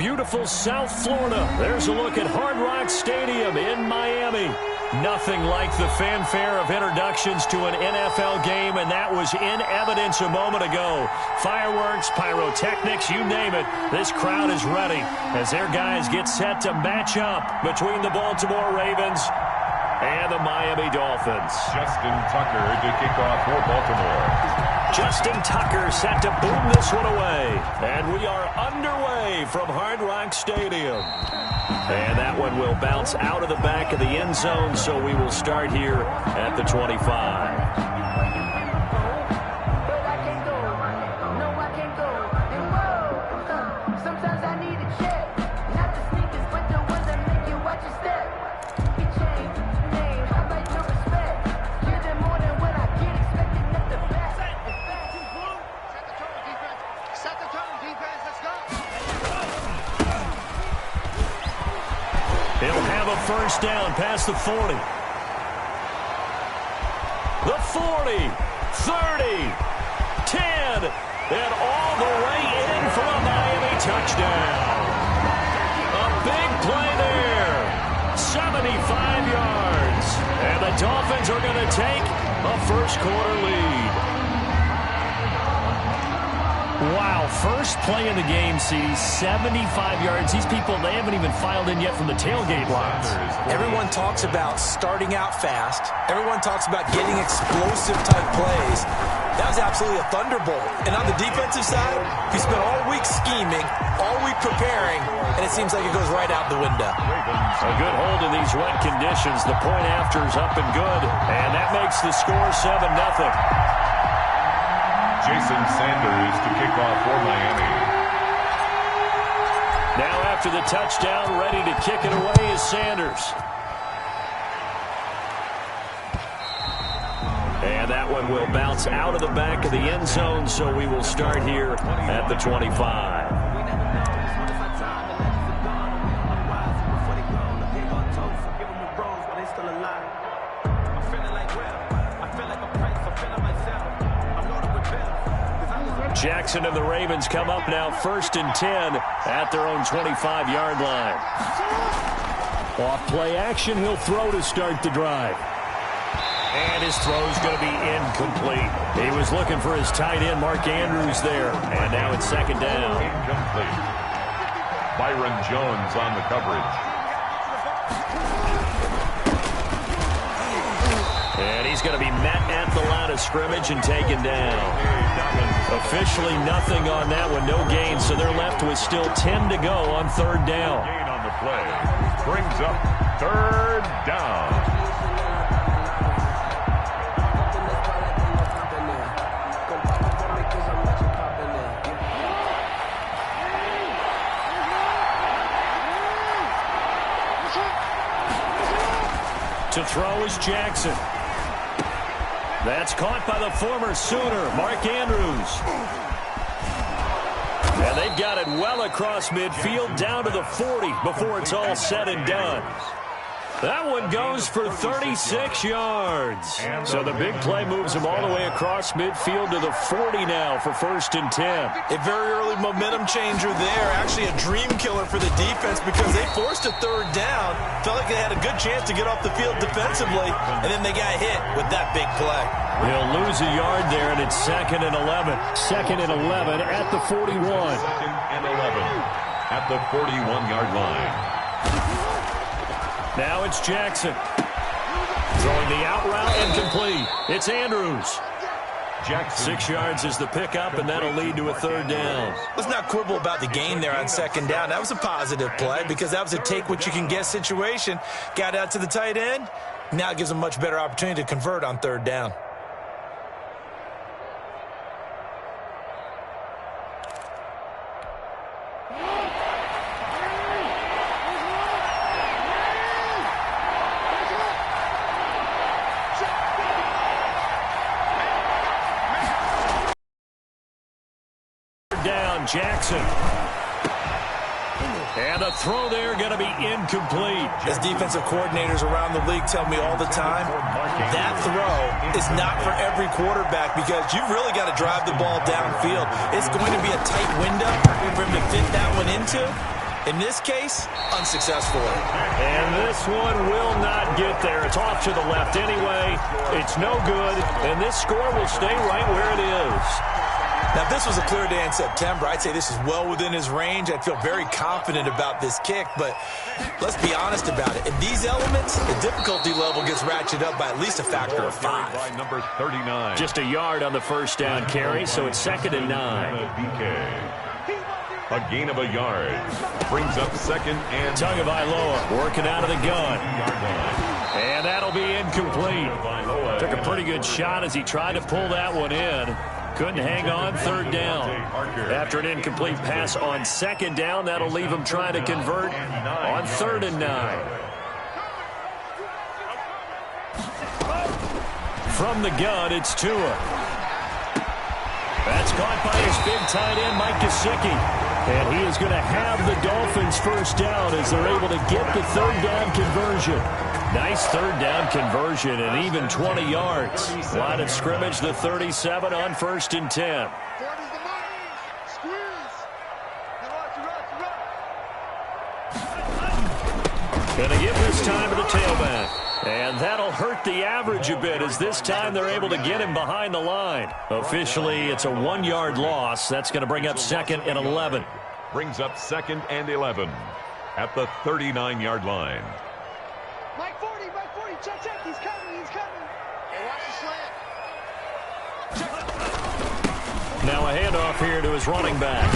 beautiful South Florida. There's a look at Hard Rock Stadium in Miami. Nothing like the fanfare of introductions to an NFL game, and that was in evidence a moment ago. Fireworks, pyrotechnics, you name it. This crowd is ready as their guys get set to match up between the Baltimore Ravens and the Miami Dolphins. Justin Tucker to kick off for Baltimore. Justin Tucker set to boom this one away. And we are underway from Hard Rock Stadium. And that one will bounce out of the back of the end zone, so we will start here at the 25. First down past the 40. The 40, 30, 10, and all the way in for a Miami touchdown. A big play there. 75 yards. And the Dolphins are going to take a first quarter lead. Wow, first play of the game sees 75 yards. These people, they haven't even filed in yet from the tailgate lines. Everyone talks about starting out fast. Everyone talks about getting explosive-type plays. That was absolutely a thunderbolt. And on the defensive side, we spent all week scheming, all week preparing, and it seems like it goes right out the window. A good hold in these wet conditions. The point after is up and good, and that makes the score 7-0. Jason Sanders to kick off for Miami. Now after the touchdown, ready to kick it away is Sanders. And that one will bounce out of the back of the end zone, so we will start here at the 25. Jackson and the Ravens come up now 1st and 10 at their own 25-yard line. Off play action, he'll throw to start the drive. And his throw's going to be incomplete. He was looking for his tight end, Mark Andrews, there. And now it's 2nd down. Incomplete. Byron Jones on the coverage. And he's going to be met at the line of scrimmage and taken down. Officially nothing on that one, no gain, so they're left with still 10 to go on 3rd down. Gain on the play brings up 3rd down. To throw is Jackson. That's caught by the former Sooner, Mark Andrews. And they've got it well across midfield down to the 40 before it's all said and done. That one goes for 36 yards. So the big play moves him all the way across midfield to the 40 now for 1st and 10. A very early momentum changer there. Actually a dream killer for the defense because they forced a 3rd down. Felt like they had a good chance to get off the field defensively, and then they got hit with that big play. He'll lose a yard there, and it's 2nd and 11. 2nd and 11 at the 41. 2nd and 11 at the 41-yard line. Now it's Jackson. Throwing the out route incomplete. It's Andrews. Jackson. 6 yards is the pickup, and that'll lead to a 3rd down. Let's not quibble about the gain there on 2nd down. That was a positive play because that was a take-what-you-can-get situation. Got out to the tight end. Now it gives them a much better opportunity to convert on 3rd down. Jackson. And the throw there going to be incomplete. As defensive coordinators around the league tell me all the time, that throw is not for every quarterback because you've really got to drive the ball downfield. It's going to be a tight window for him to fit that one into. In this case, unsuccessfully. And this one will not get there. It's off to the left anyway. It's no good, and this score will stay right where it is. Now, if this was a clear day in September, I'd say this is well within his range. I'd feel very confident about this kick, but let's be honest about it. In these elements, the difficulty level gets ratcheted up by at least a factor of 5. By number 39. Just a yard on the first down carry, so it's 2nd and 9. A gain of a yard. Brings up 2nd and... Tagovailoa working out of the gun. And that'll be incomplete. Took a pretty good shot as he tried to pull that one in. Couldn't hang on 3rd down. After an incomplete pass on 2nd down, that'll leave him trying to convert on 3rd and 9. From the gun, it's Tua. That's caught by his big tight end, Mike Gesicki. And he is going to have the Dolphins first down as they're able to get the 3rd down conversion. Nice 3rd down conversion and even 20 yards. Line of scrimmage, the 37 on 1st and 10. Going to give this time to the tailback. And that'll hurt the average a bit as this time they're able to get him behind the line. Officially, it's a 1-yard loss. That's going to bring up 2nd and 11. Brings up 2nd and 11 at the 39-yard line. Mike 40, check, he's coming. Hey, watch the slant. Now a handoff here to his running back.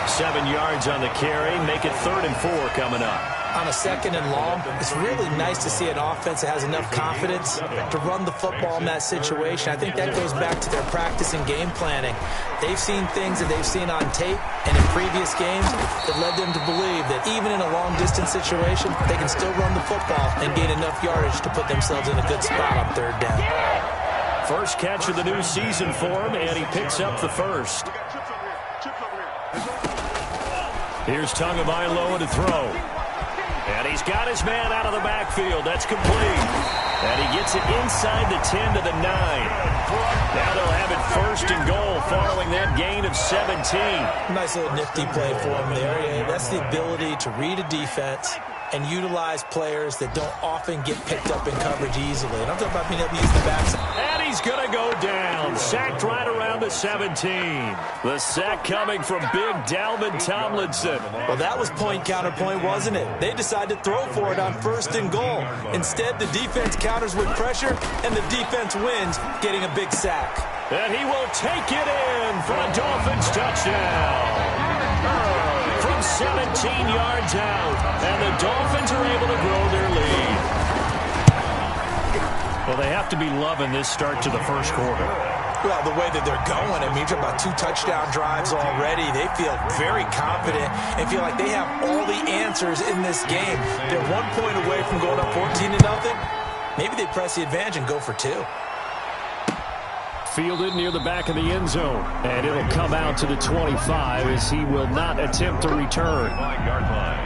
7 yards on the carry, make it 3rd and 4 coming up. On a 2nd and long, it's really nice to see an offense that has enough confidence to run the football in that situation. I think that goes back to their practice and game planning. They've seen things that they've seen on tape and in previous games that led them to believe that even in a long-distance situation, they can still run the football and gain enough yardage to put themselves in a good spot on 3rd down. First catch of the new season for him, and he picks up the first. Here's Tagovailoa to throw. And he's got his man out of the backfield. That's complete. And he gets it inside the 10 to the 9. Now they'll have it 1st and goal following that gain of 17. Nice little nifty play for him there. That's the ability to read a defense and utilize players that don't often get picked up in coverage easily. And I'm talking about being able to use the backside. And he's going to go down. Sacked right around the 17. The sack coming from big Dalvin Tomlinson. Well, that was point counterpoint, wasn't it? They decided to throw for it on 1st and goal. Instead, the defense counters with pressure, and the defense wins, getting a big sack. And he will take it in for a Dolphins touchdown. From 17 yards out, and the Dolphins are able to grow their lead. Well, they have to be loving this start to the first quarter. Well, the way that they're going, I mean, you're talking about 2 touchdown drives already. They feel very confident and feel like they have all the answers in this game. They're 1 point away from going up 14-0. Maybe they press the advantage and go for 2. Fielded near the back of the end zone. And it'll come out to the 25 as he will not attempt to return. 5-yard line.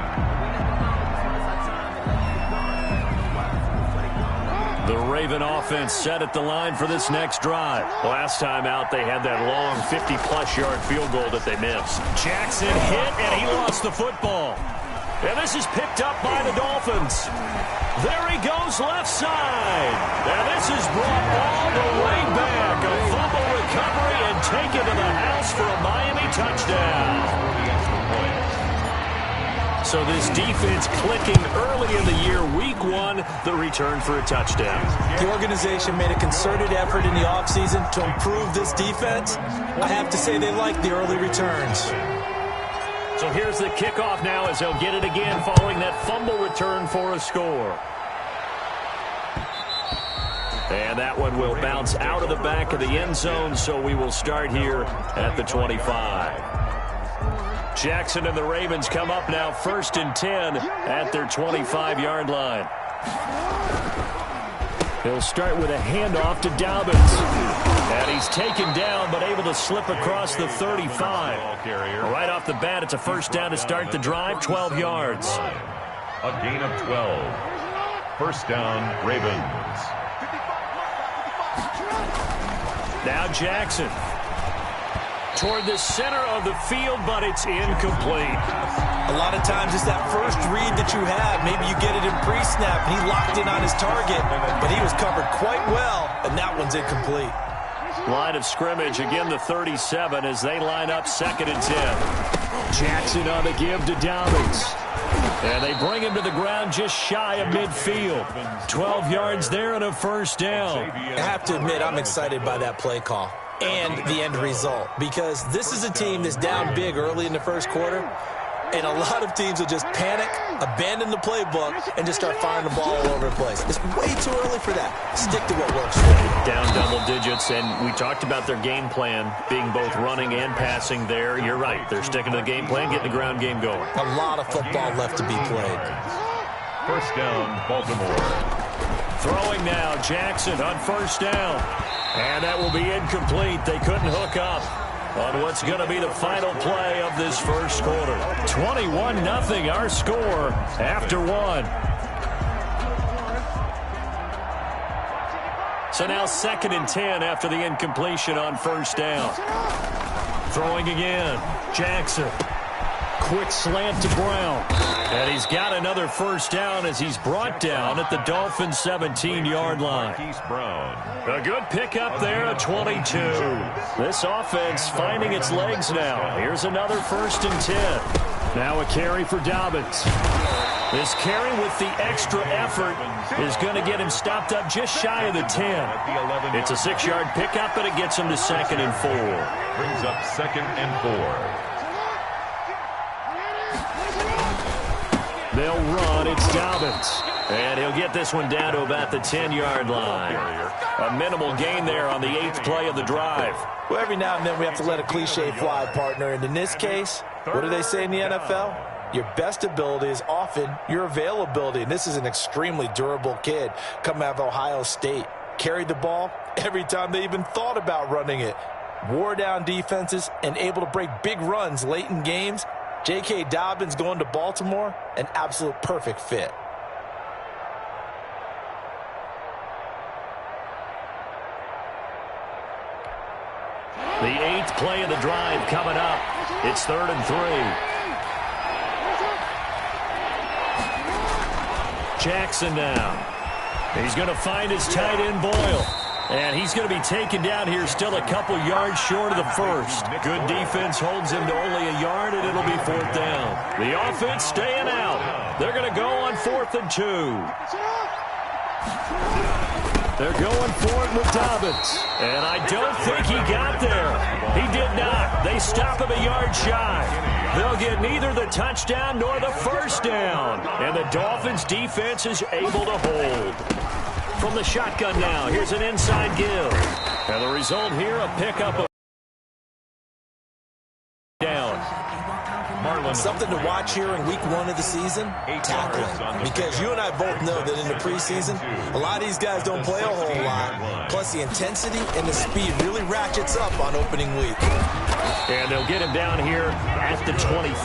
The Raven offense set at the line for this next drive. Last time out, they had that long 50-plus yard field goal that they missed. Jackson hit, and he lost the football. And this is picked up by the Dolphins. There he goes left side. And this is brought all the way back. A fumble recovery and taken to the house for a Miami touchdown. So this defense clicking early in the year. Week 1, the return for a touchdown. The organization made a concerted effort in the offseason to improve this defense. I have to say they like the early returns. So here's the kickoff now as they'll get it again following that fumble return for a score. And that one will bounce out of the back of the end zone, so we will start here at the 25. Jackson and the Ravens come up now 1st and 10 at their 25-yard line. He'll start with a handoff to Dobbins. And he's taken down but able to slip across the 35. Right off the bat, it's a first down to start the drive, 12 yards. A gain of 12. First down, Ravens. Now Jackson. toward the center of the field, but it's incomplete. A lot of times it's that first read that you have. Maybe you get it in pre-snap, and he locked in on his target, but he was covered quite well, and that one's incomplete. Line of scrimmage, again the 37 as they line up 2nd and 10. Jackson on the give to Dobbins. And they bring him to the ground just shy of midfield. 12 yards there and a first down. I have to admit, I'm excited by that play call and the end result, because this is a team that's down big early in the first quarter, and a lot of teams will just panic, abandon the playbook, and just start firing the ball all over the place. It's way too early for that. Stick to what works for you. Down double digits, and we talked about their game plan being both running and passing there. You're right. They're sticking to the game plan, getting the ground game going. A lot of football left to be played. First down, Baltimore. Throwing now, Jackson on first down. And that will be incomplete. They couldn't hook up on what's going to be the final play of this first quarter. 21-0 our score after one. So now 2nd and 10 after the incompletion on first down. Throwing again, Jackson. Quick slant to Brown. And he's got another first down as he's brought down at the Dolphins' 17-yard line. A good pickup there at 22. This offense finding its legs now. Here's another 1st and 10. Now a carry for Dobbins. This carry with the extra effort is going to get him stopped up just shy of the 10. It's a 6-yard pickup, but it gets him to 2nd and 4. Brings up 2nd and 4. They'll run. It's Dobbins. And he'll get this one down to about the 10-yard line. A minimal gain there on the 8th play of the drive. Well, every now and then we have to let a cliche fly, partner. And in this case, what do they say in the NFL? Your best ability is often your availability. And this is an extremely durable kid coming out of Ohio State. Carried the ball every time they even thought about running it. Wore down defenses and able to break big runs late in games. J.K. Dobbins going to Baltimore, an absolute perfect fit. The 8th play of the drive coming up. It's 3rd and 3. Jackson now. He's going to find his tight end Boyle. And he's going to be taken down here still a couple yards short of the first. Good defense holds him to only a yard, and it'll be 4th down. The offense staying out. They're going to go on 4th and 2. They're going for it with Dobbins. And I don't think he got there. He did not. They stop him a yard shy. They'll get neither the touchdown nor the first down. And the Dolphins' defense is able to hold. From the shotgun now, here's an inside give. And the result here, a pickup of down. Something to watch here in week 1 of the season, tackling. Because you and I both know that in the preseason, a lot of these guys don't play a whole lot. Plus the intensity and the speed really ratchets up on opening week. And they'll get him down here at the 23.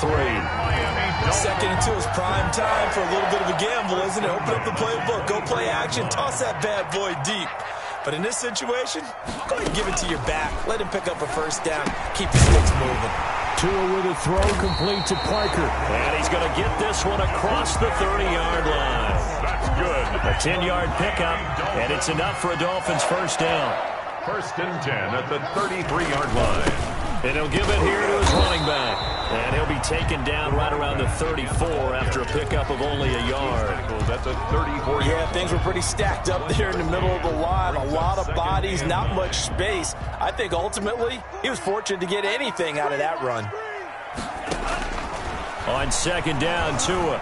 2nd and 2 is prime time for a little bit of a gamble, isn't it? Open up the playbook, go play action, toss that bad boy deep. But in this situation, go ahead and give it to your back. Let him pick up a first down. Keep the sticks moving. Tua with a throw complete to Parker. And he's going to get this one across the 30-yard line. That's good. A 10-yard pickup, and it's enough for a Dolphins first down. 1st and 10 at the 33-yard line. And he'll give it here to his running back. And he'll be taken down right around the 34 after a pickup of only a yard. That's a 34-yard. Yeah, things were pretty stacked up there in the middle of the line. A lot of bodies, not much space. I think ultimately he was fortunate to get anything out of that run. On 2nd down, Tua.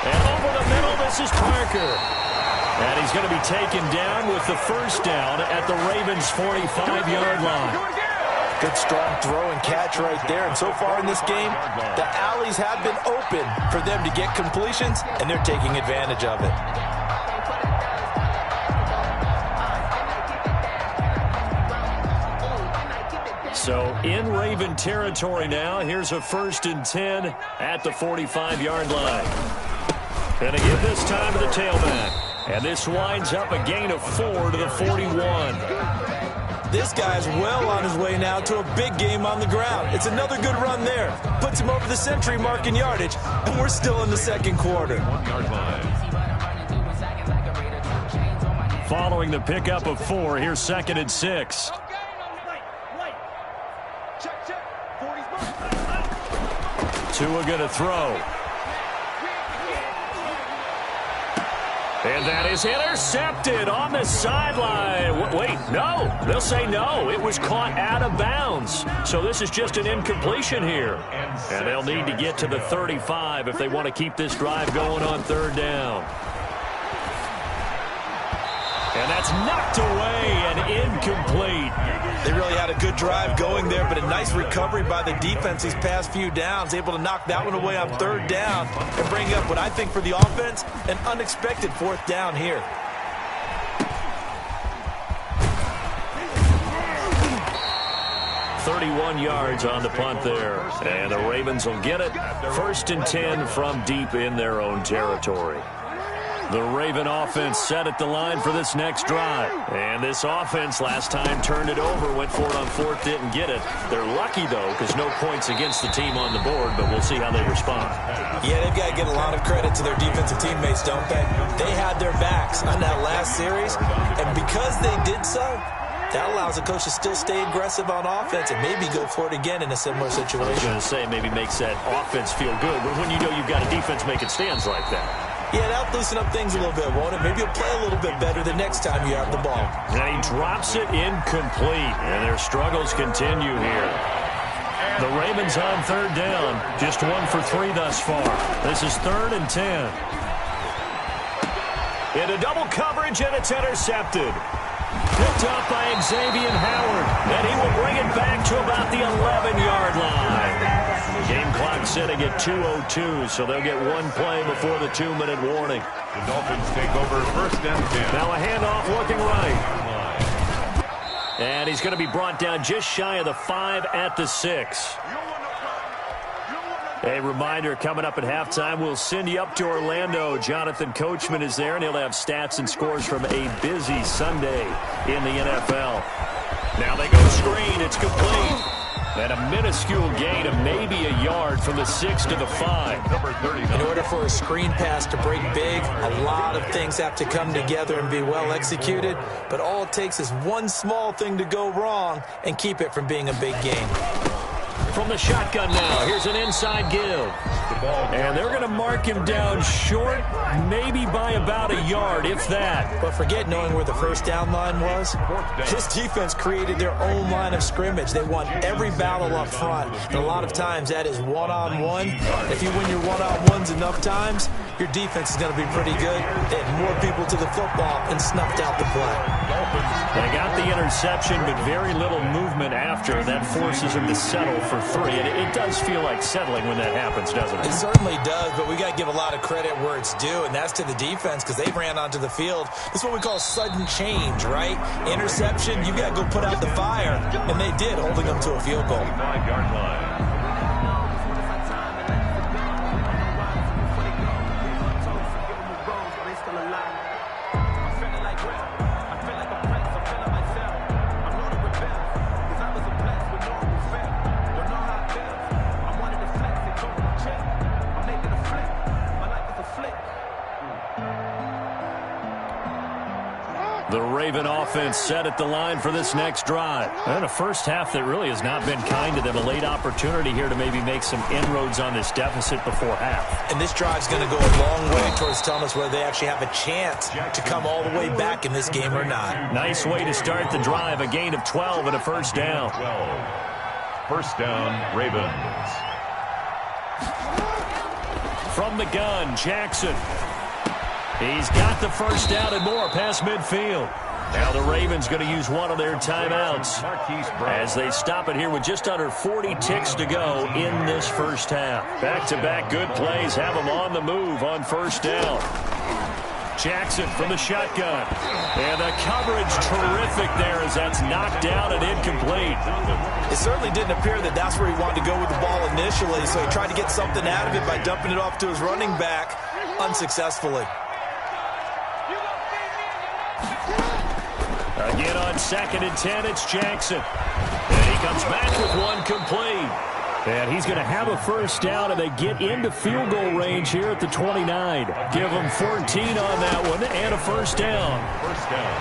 And over the middle, this is Parker. And he's going to be taken down with the first down at the Ravens' 45-yard line. Good strong throw and catch right there. And so far in this game, the alleys have been open for them to get completions, and they're taking advantage of it. So in Raven territory now, here's a 1st and 10 at the 45-yard line. And again this time to the tailback. And this winds up a gain of 4 to the 41. this guy is well on his way now to a big game on the ground. It's another good run there. Puts him over the century mark in yardage, and we're still in the second quarter. 1 yard line. Following the pickup of 4, here's 2nd and 6. Tua going to throw. And that is intercepted on the sideline. Wait, no. They'll say no. It was caught out of bounds. So this is just an incompletion here. And they'll need to get to the 35 if they want to keep this drive going on 3rd down. And that's knocked away and incomplete. They really had a good drive going there, but a nice recovery by the defense these past few downs, able to knock that one away on 3rd down and bring up what I think for the offense, an unexpected 4th down here. .31 yards on the punt there. And the Ravens will get it. 1st and 10 from deep in their own territory. The Raven offense set at the line for this next drive. And this offense last time turned it over, went for it on 4th, didn't get it. They're lucky, though, because no points against the team on the board, but we'll see how they respond. Yeah, they've got to give a lot of credit to their defensive teammates, don't they? They had their backs on that last series, and because they did so, that allows the coach to still stay aggressive on offense and maybe go for it again in a similar situation. I was going to say, maybe makes that offense feel good, but when you know you've got a defense making stands like that. Yeah, that'll loosen up things a little bit, won't it? Maybe you'll play a little bit better the next time you have the ball. And he drops it incomplete, and their struggles continue here. The Ravens on 3rd down, just 1 for 3 thus far. This is 3rd and 10. Into double coverage, and it's intercepted. Picked up by Xavier Howard, and he will bring it back to about the 11-yard line. Game clock sitting at 2:02, so they'll get 1 play before the 2-minute warning. The Dolphins take over 1st and 10. Now a handoff looking right. And he's going to be brought down just shy of the 5 at the 6. A reminder, coming up at halftime, we'll send you up to Orlando. Jonathan Coachman is there, and he'll have stats and scores from a busy Sunday in the NFL. Now they go screen. It's complete. And a minuscule gain of maybe a yard from the 6 to the 5. In order for a screen pass to break big, a lot of things have to come together and be well executed. But all it takes is one small thing to go wrong and keep it from being a big gain. From the shotgun now, here's an inside give. And they're going to mark him down short, maybe by about a yard, if that. But forget knowing where the 1st down line was. This defense created their own line of scrimmage. They won every battle up front. And a lot of times that is one-on-one. If you win your one-on-ones enough times, your defense is going to be pretty good. They had more people to the football and snuffed out the play. They got the interception, but very little movement after. That forces them to settle for 3. And it does feel like settling when that happens, doesn't it? It certainly does, but we got to give a lot of credit where it's due, and that's to the defense because they ran onto the field. This is what we call sudden change, right? Interception, you got to go put out the fire, and they did, holding them to a field goal. 5-yard line. The Raven offense set at the line for this next drive. And a first half that really has not been kind to them. A late opportunity here to maybe make some inroads on this deficit before half. And this drive's going to go a long way towards telling us whether they actually have a chance to come all the way back in this game or not. Nice way to start the drive. A gain of 12 and a 1st down. 1st down, Ravens. From the gun, Jackson. He's got the 1st down and more past midfield. Now the Ravens going to use one of their timeouts as they stop it here with just under 40 ticks to go in this first half. Back-to-back good plays have them on the move on 1st down. Jackson from the shotgun. And the coverage terrific there as that's knocked down and incomplete. It certainly didn't appear that that's where he wanted to go with the ball initially, so he tried to get something out of it by dumping it off to his running back unsuccessfully. A Again on 2nd and 10, it's Jackson. And he comes back with one complete. And he's going to have a first down, and they get into field goal range here at the 29. Give them 14 on that one, and a first down. First down.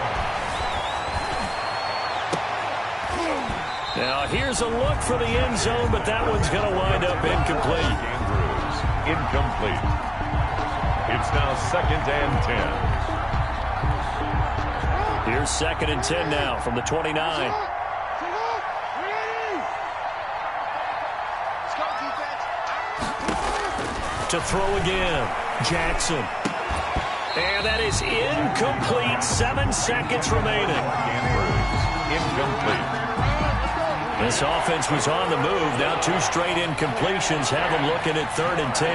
Now, here's a look for the end zone, but that one's going to wind up incomplete. Andrews, incomplete. It's now 2nd and 10. Here's 2nd and 10 now from the 29. To throw again, Jackson. And that is incomplete. 7 seconds remaining. Andrews, incomplete. This offense was on the move. Now 2 straight incompletions have them looking at 3rd and 10.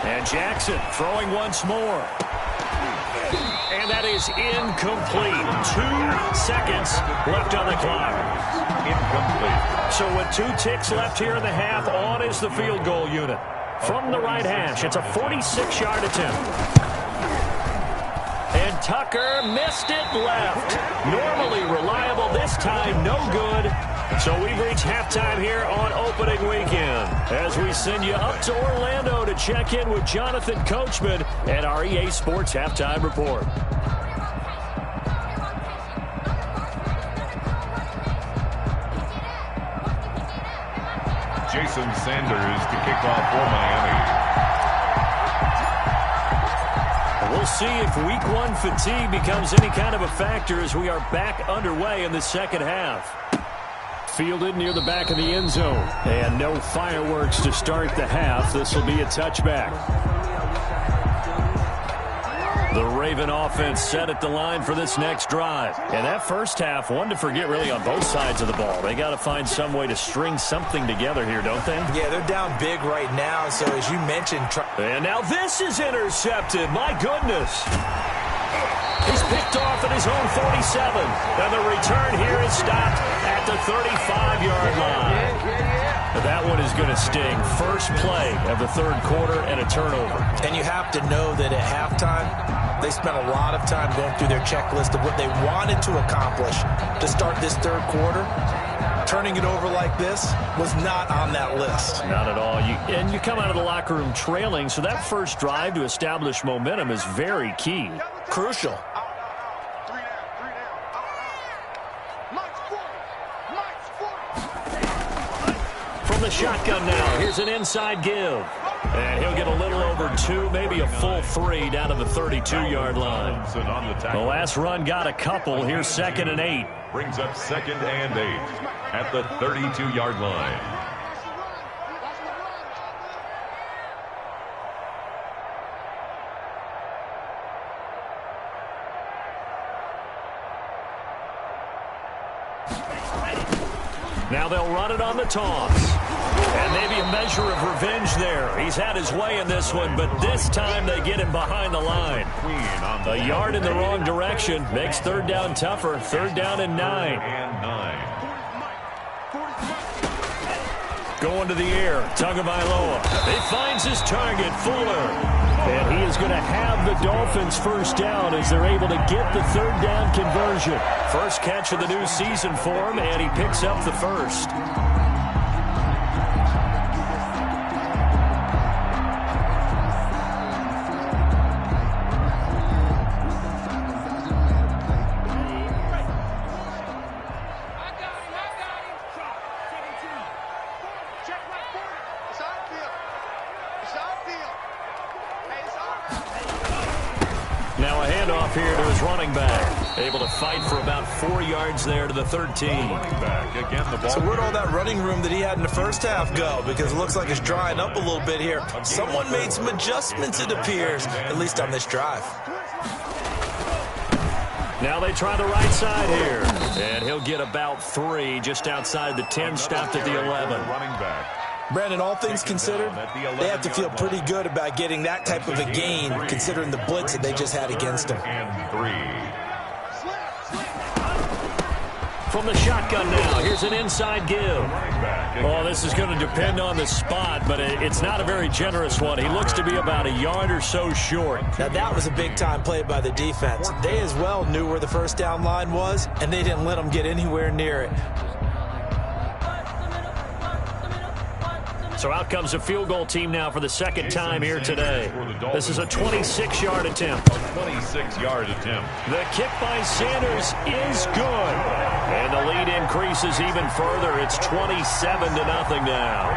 And Jackson throwing once more. And that is incomplete. 2 seconds left on the clock. Incomplete. So with 2 ticks left here in the half, on is the field goal unit. From the right hash, it's a 46-yard attempt. And Tucker missed it left. Normally reliable, this time no good. So we've reached halftime here on opening weekend as we send you up to Orlando to check in with Jonathan Coachman at our EA Sports Halftime Report. Jason Sanders to kick off for Miami. We'll see if week 1 fatigue becomes any kind of a factor as we are back underway in the second half. Fielded near the back of the end zone. And no fireworks to start the half. This will be a touchback. The Raven offense set at the line for this next drive. And that first half, one to forget really on both sides of the ball. They got to find some way to string something together here, don't they? Yeah, they're down big right now. So as you mentioned... And now this is intercepted. My goodness. He's picked off at his own 47. And the return here is stopped at the 35-yard line. That one is going to sting. First play of the 3rd quarter and a turnover. And you have to know that at halftime, they spent a lot of time going through their checklist of what they wanted to accomplish to start this 3rd quarter. Turning it over like this was not on that list. Not at all. And you come out of the locker room trailing, so that first drive to establish momentum is very key. Crucial. From the shotgun now, here's an inside give. And he'll get a little over 2, maybe a full 3 down to the 32-yard line. The last run got a couple. Here's 2nd and 8. Brings up 2nd and 8 at the 32-yard line. Now they'll run it on the toss. And maybe a measure of revenge there. He's had his way in this one, but this time they get him behind the line. A yard in the wrong direction makes 3rd down tougher. 3rd down and 9. Going to the air, Tagovailoa. He finds his target, Fuller. And he is going to have the Dolphins first down as they're able to get the 3rd down conversion. First catch of the new season for him, and he picks up the first. Now a handoff here to his running back. Able to fight for about 4 yards there to the 13. So where'd all that running room that he had in the first half go? Because it looks like it's drying up a little bit here. Someone made some adjustments, it appears, at least on this drive. Now they try the right side here. And he'll get about 3 just outside the 10, stopped at the 11. Brandon, all things considered, they have to feel pretty good about getting that type of a gain, considering the blitz that they just had against him. From the shotgun now, here's an inside give. Well, this is going to depend on the spot, but it's not a very generous one. He looks to be about a yard or so short. Now, that was a big-time play by the defense. They as well knew where the first down line was, and they didn't let him get anywhere near it. So out comes a field goal team now for the second time here today. This is a 26-yard attempt. 26-yard attempt. The kick by Sanders is good. And the lead increases even further. It's 27-0 now.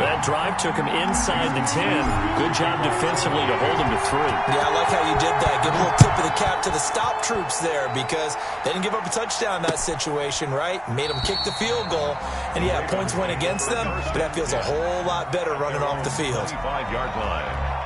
That drive took him inside the 10. Good job defensively to hold him to 3. Yeah, I like how you did that. Give a little tip of the cap to the stop troops there because they didn't give up a touchdown in that situation, right? Made them kick the field goal. And, yeah, points went against them, but that feels a whole lot better running off the field. 25-yard line.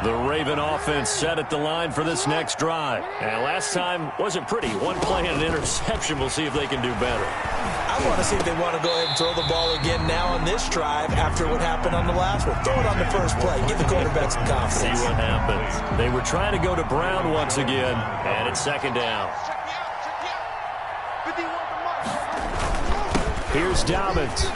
The Raven offense set at the line for this next drive. And last time wasn't pretty. One play and an interception. We'll see if they can do better. I want to see if they want to go ahead and throw the ball again now on this drive after what happened on the last one. Throw it on the first play. Give the quarterback some confidence. See what happens. They were trying to go to Brown once again, and it's second down. Here's Dobbins.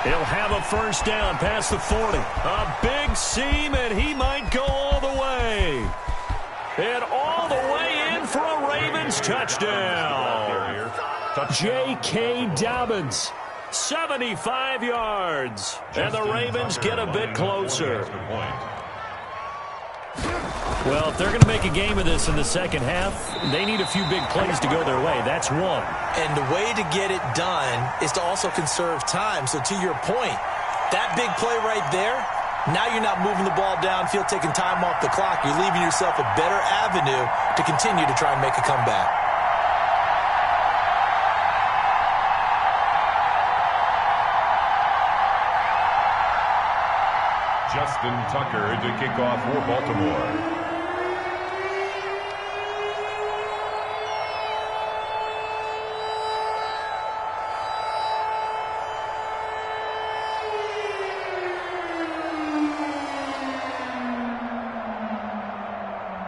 He'll have a first down past the 40. A big seam, and he might go all the way. And all the way in for a Ravens touchdown. J.K. Dobbins, 75 yards. And the Ravens get a bit closer. Well, if they're going to make a game of this in the second half, they need a few big plays to go their way. That's one. And the way to get it done is to also conserve time. So to your point, that big play right there, now you're not moving the ball downfield, taking time off the clock. You're leaving yourself a better avenue to continue to try and make a comeback. Justin Tucker to kick off for Baltimore.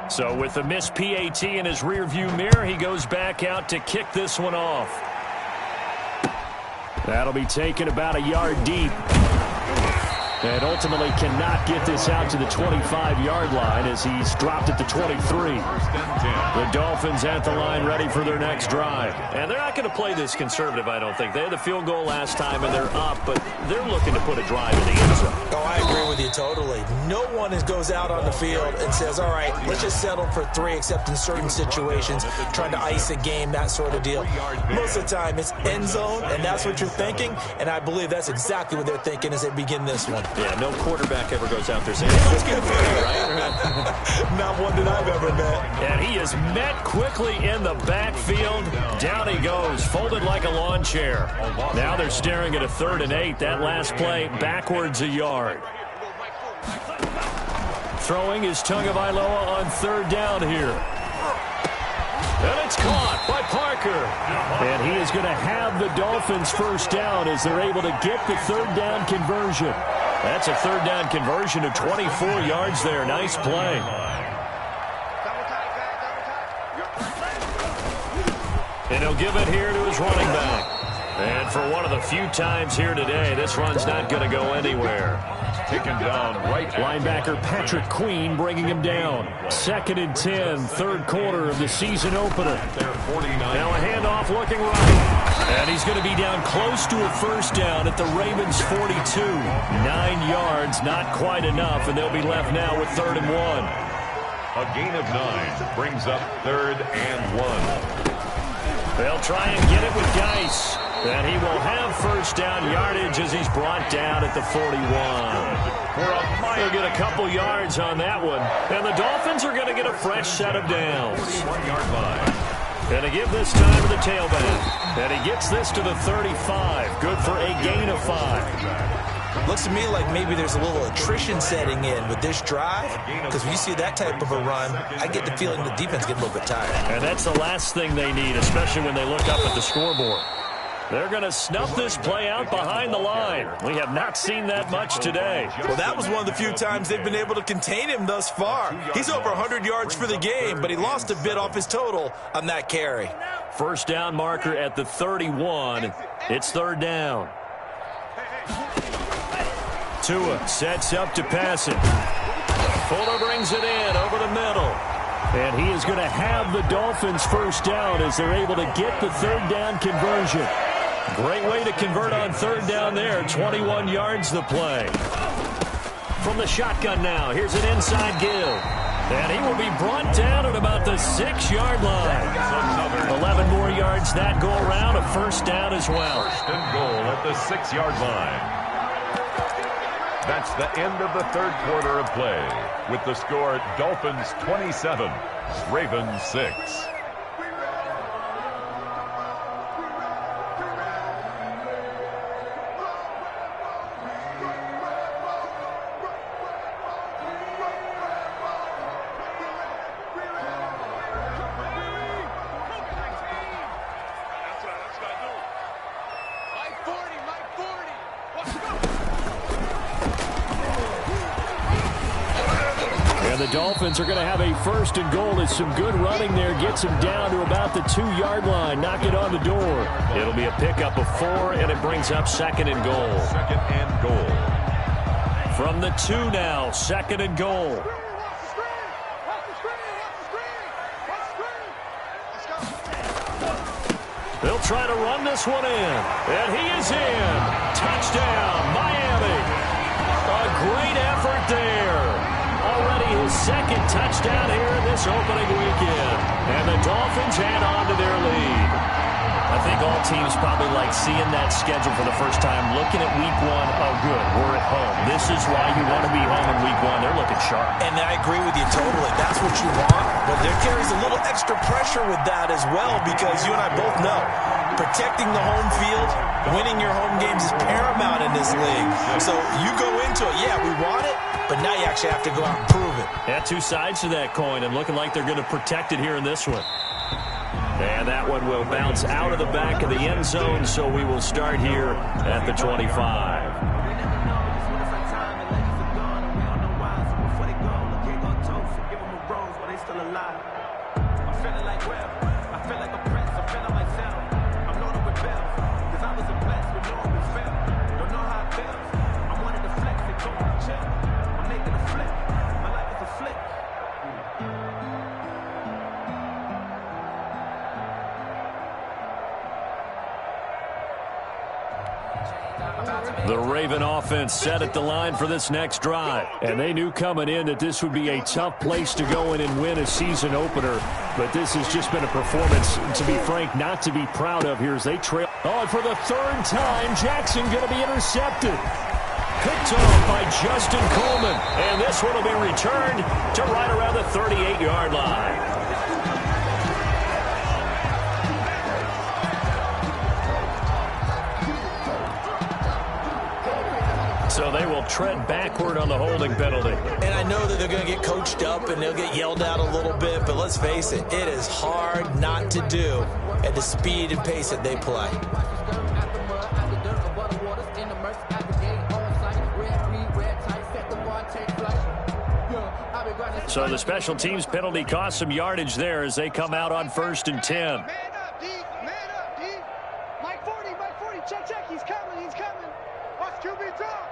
So with the missed PAT in his rearview mirror, he goes back out to kick this one off. That'll be taken about a yard deep. And ultimately cannot get this out to the 25-yard line as he's dropped at the 23. The Dolphins at the line ready for their next drive. And they're not going to play this conservative, I don't think. They had the field goal last time and they're up, but they're looking to put a drive in the end zone. Oh, I agree with you totally. No one goes out on the field and says, all right, let's just settle for 3, except in certain situations, trying to ice a game, that sort of deal. Most of the time, it's end zone, and that's what you're thinking, and I believe that's exactly what they're thinking as they begin this one. Yeah, no quarterback ever goes out there saying, let's get 3, right? Not one that I've ever met. And he is met quickly in the backfield. Down he goes, folded like a lawn chair. Now they're staring at a 3rd and 8. That last play, backwards a yard. Throwing is Tagovailoa on 3rd down here. And it's caught by Parker. And he is going to have the Dolphins first down as they're able to get the 3rd down conversion. That's a 3rd down conversion of 24 yards there. Nice play. And he'll give it here to his running back. And for one of the few times here today, this run's not going to go anywhere. Taken down right. Linebacker Patrick Queen bringing him down. 2nd and 10, 3rd quarter of the season opener. Now a handoff looking right. And he's going to be down close to a first down at the Ravens 42. 9 yards, not quite enough, and they'll be left now with 3rd and 1. A gain of 9 brings up 3rd and 1. They'll try and get it with Geis. And he will have first down yardage as he's brought down at the 41. He'll get a couple yards on that one. And the Dolphins are going to get a fresh set of downs. 1-yard line. And to give this time to the tailback. And he gets this to the 35. Good for a gain of 5. Looks to me like maybe there's a little attrition setting in with this drive, because when you see that type of a run, I get the feeling the defense gets a little bit tired. And that's the last thing they need, especially when they look up at the scoreboard. They're going to snuff this play out behind the line. We have not seen that much today. Well, that was one of the few times they've been able to contain him thus far. He's over 100 yards for the game, but he lost a bit off his total on that carry. First down marker at the 31. It's third down. Tua sets up to pass it. Fuller brings it in over the middle. And he is going to have the Dolphins first down as they're able to get the third down conversion. Great way to convert on third down there. 21 yards the play. From the shotgun now, here's an inside give. And he will be brought down at about the 6-yard line. 11 more yards that go around. A first down as well. First and goal at the 6-yard line. That's the end of the third quarter of play. With the score, Dolphins 27, Ravens 6. And the Dolphins are going to have a first and goal as some good running there gets him down to about the 2-yard line. Knock it on the door. It'll be a pickup of 4, and it brings up second and goal. Second and goal. From the 2 now, second and goal. They'll try to run this one in. And he is in. Touchdown, Miami. A great effort there. Already his second touchdown here in this opening weekend. And the Dolphins add on to their lead. I think all teams probably like seeing that schedule for the first time, looking at week 1. Oh, good, we're at home. This is why you want to be home in week 1. They're looking sharp. And I agree with you totally. That's what you want. But there carries a little extra pressure with that as well, because you and I both know protecting the home field, winning your home games is paramount in this league. So you go into it, yeah, we want it, but now you actually have to go out and prove it. Yeah, 2 sides to that coin, and looking like they're going to protect it here in this one. And that one will bounce out of the back of the end zone, so we will start here at the 25. The Raven offense set at the line for this next drive. And they knew coming in that this would be a tough place to go in and win a season opener. But this has just been a performance, to be frank, not to be proud of here as they trail. Oh, and for the 3rd time, Jackson going to be intercepted. Picked off by Justin Coleman. And this one will be returned to right around the 38-yard line. So they will tread backward on the holding penalty. And I know that they're going to get coached up and they'll get yelled at a little bit, but let's face it, it is hard not to do at the speed and pace that they play. So the special teams penalty cost some yardage there as they come out on 1st and 10. Man up, D. Man up, D. Mike 40, check, he's coming. Watch QB drop.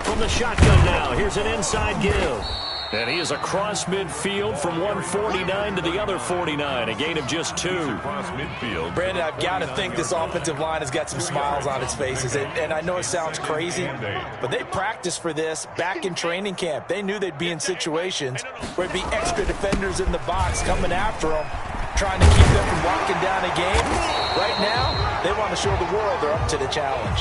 From the shotgun now, here's an inside give. And he is across midfield from one 49 to the other 49, a gain of just 2. Across midfield. Brandon, I've got to think this offensive line has got some smiles on its faces. And I know it sounds crazy, but they practiced for this back in training camp. They knew they'd be in situations where it'd be extra defenders in the box coming after them, trying to keep them from locking down a game. Right now, they want to show the world they're up to the challenge.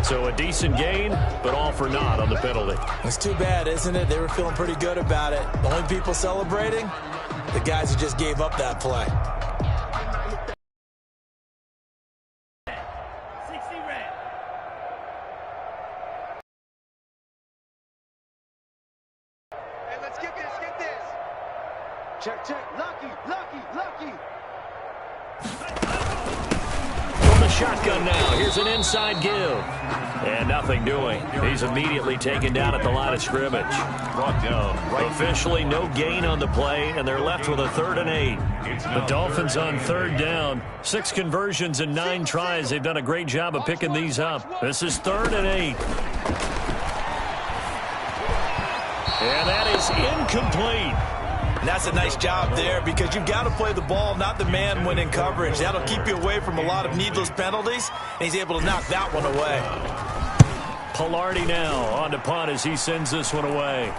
So a decent gain, but all for naught on the penalty. It's too bad, isn't it? They were feeling pretty good about it. The only people celebrating, the guys who just gave up that play. Check, check. Lucky, lucky, lucky. From the shotgun now, here's an inside give. And nothing doing. He's immediately taken down at the line of scrimmage. Brought down right. Officially no gain on the play, and they're left with a 3rd and 8. The Dolphins on 3rd down. 6 conversions and 9 tries. They've done a great job of picking these up. This is 3rd and 8. And that is incomplete. And that's a nice job there because you've got to play the ball, not the man when in coverage. That'll keep you away from a lot of needless penalties, and he's able to knock that one away. Pilardi now on to punt as he sends this one away.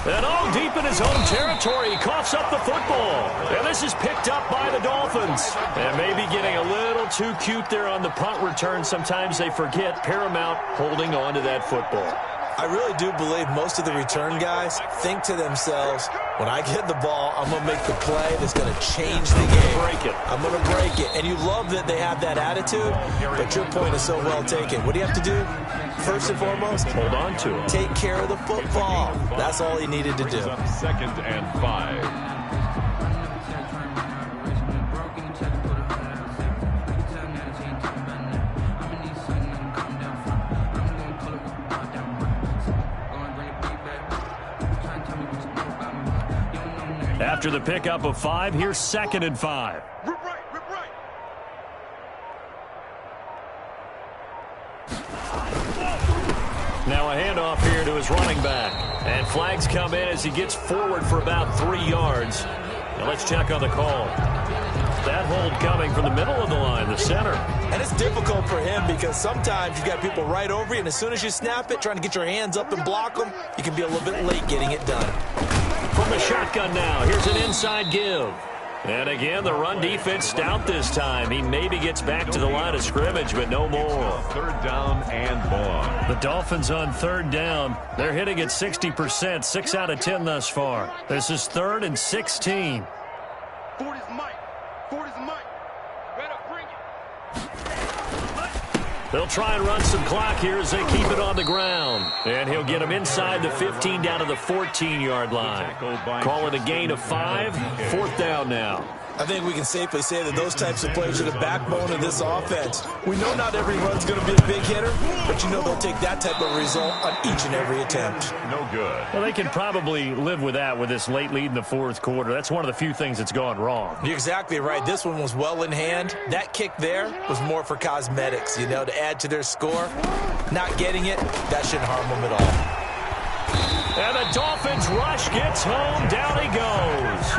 And all deep in his own territory, he coughs up the football. And this is picked up by the Dolphins. And maybe getting a little too cute there on the punt return. Sometimes they forget Paramount holding on to that football. I really do believe most of the return guys think to themselves, when I get the ball, I'm going to make the play that's going to change the game. Break it. I'm going to break it. And you love that they have that attitude, but your point is so well taken. What do you have to do? First and foremost, hold on to it. Take care of the football. That's all he needed to do. 2nd and 5. After the pickup of 5, here's 2nd and 5. Rip right, rip right. Now a handoff here to his running back. And flags come in as he gets forward for about 3 yards. Now let's check on the call. That hold coming from the middle of the line, the center. And it's difficult for him because sometimes you've got people right over you, and as soon as you snap it, trying to get your hands up and block them, you can be a little bit late getting it done. From the shotgun now, here's an inside give. And again, the run defense stout this time. He maybe gets back to the line of scrimmage, but no more. 3rd down and long. The Dolphins on 3rd down. They're hitting at 60%, 6 out of 10 thus far. This is 3rd and 16. 40's Mike. 40's Mike. Better bring it. They'll try and run some clock here as they keep it on the ground. And he'll get him inside the 15 down to the 14-yard line. Call it a gain of 5. 4th down now. I think we can safely say that those types of plays are the backbone of this offense. We know not every run's going to be a big hitter, but you know they'll take that type of result on each and every attempt. No good. Well, they can probably live with that with this late lead in the 4th quarter. That's one of the few things that's gone wrong. You're exactly right. This one was well in hand. That kick there was more for cosmetics, you know, to add to their score. Not getting it, that shouldn't harm them at all. And the Dolphins rush gets home. Down he goes.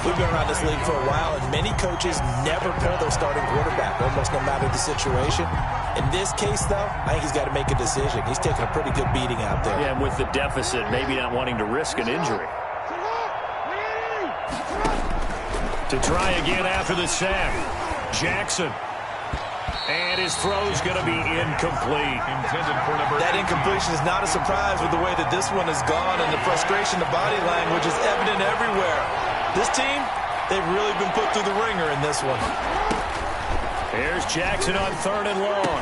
We've been around this league for a while, and many coaches never pull their starting quarterback, almost no matter the situation. In this case, though, I think he's got to make a decision. He's taking a pretty good beating out there. Yeah, and with the deficit, maybe not wanting to risk an injury. To try again after the sack. Jackson. And his throw's going to be incomplete. Intended for number that incompletion is not a surprise with the way that this one has gone, and the frustration, the body language is evident everywhere. This team, they've really been put through the ringer in this one. Here's Jackson on 3rd and long.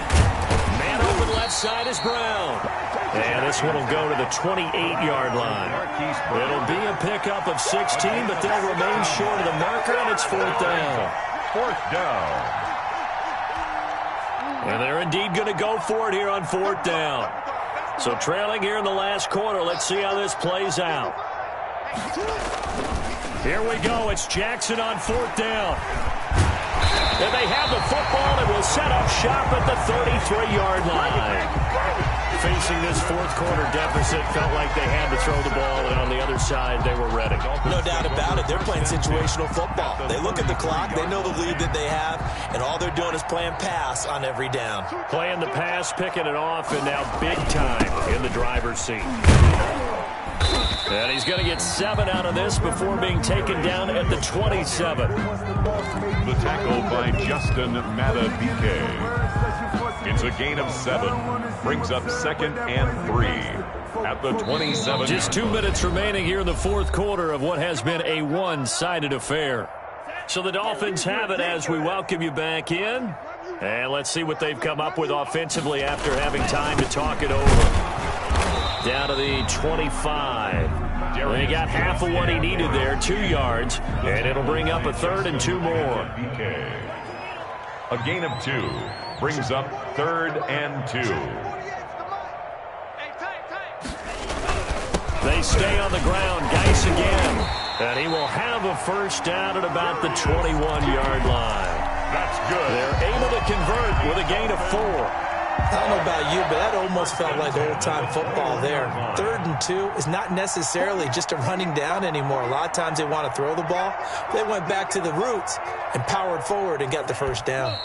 Man open left side is Brown. And this one will go to the 28-yard line. It'll be a pickup of 16, but they'll remain short of the marker, and it's 4th down. 4th down. And they're indeed going to go for it here on 4th down. So trailing here in the last quarter. Let's see how this plays out. Here we go. It's Jackson on 4th down. And they have the football and will set up shop at the 33-yard line. Facing this 4th quarter deficit, felt like they had to throw the ball, and on the other side, they were ready. No doubt about it. They're playing situational football. They look at the clock, they know the lead that they have, and all they're doing is playing pass on every down. Playing the pass, picking it off, and now big time in the driver's seat. And he's going to get 7 out of this before being taken down at the 27. The tackle by Justin Matabike. It's a gain of 7. Brings up 2nd and 3 at the 27. Just 2 minutes remaining here in the 4th quarter of what has been a one-sided affair. So the Dolphins have it as we welcome you back in. And let's see what they've come up with offensively after having time to talk it over. Down to the 25. And he got half of what he needed there, 2 yards, and it'll bring up a 3rd and 2 more. A gain of 2 brings up 3rd and 2. They stay on the ground. Geis again. And he will have a first down at about the 21-yard line. That's good. They're able to convert with a gain of 4. I don't know about you, but that almost felt like old-time football there. 3rd and 2 is not necessarily just a running down anymore. A lot of times they want to throw the ball. They went back to the roots and powered forward and got the first down.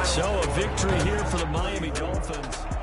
So a victory here for the Miami Dolphins.